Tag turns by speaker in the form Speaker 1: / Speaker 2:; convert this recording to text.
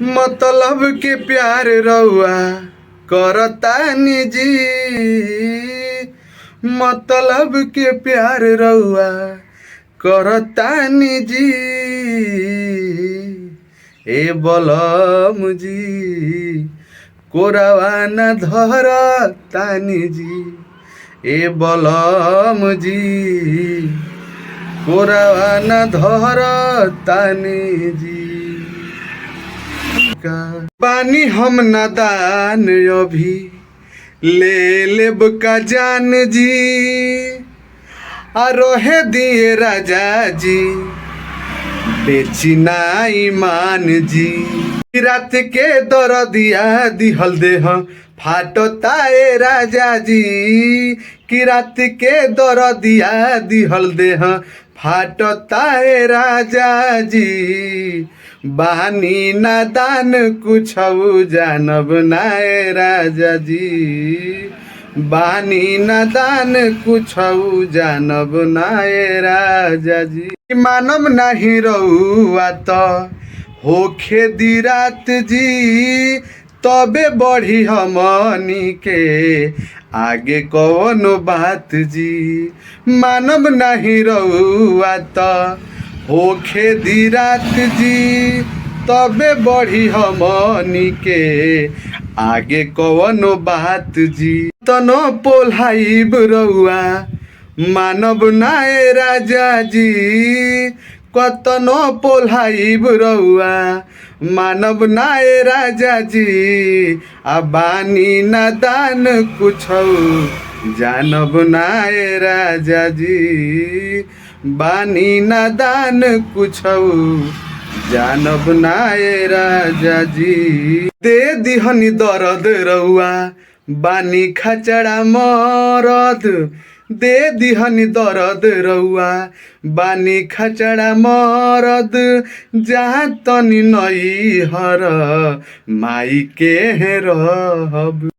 Speaker 1: मतलब के प्यार रउआ करतानी जी, मतलब के प्यार रउआ करतानी जी। ए बलम जी कोरावा न धरतानी जी, ए बलम जी कोरावा न धरतानी जी। बानी हम नादान अभी ले लेब का जान जी, आ रहे दिए राजा जी बेची ना ईमान जी। रात के दरदिया दिहल देह फाटता ए राजा जी, कि रात के दरदिया दिहल देह फाटता ए राजा जी। बानी नादान कुछ जानब ना ए राजा जी, बानी नादान कुछ जानब ना ए राजा जी। मानव नहीं रउआ तो होखे दी रात जी, तबे बढ़ी हमनी के आगे कौनो बात जी। मानव नहीं रउआ तो होखे दी रात जी, तबे बढ़ी हमनी के आगे कौनो बात जी। तनो पोल्हाइब रउआ मानव नाए राजा जी, कतनो पोल्हाइब रउआ मानव नाए राजा जी। आ बानी नादान कुछ जानब नाए राजा जी, बानी नादान कुछ जानब नाए राजा जी। दे दिहनी दर्द रउआ बानी खचड़ा मरद, दे दिहनी दर्द रउआ बानी खचड़ा मरद। जहाँ तनी नई हर माई के रहब।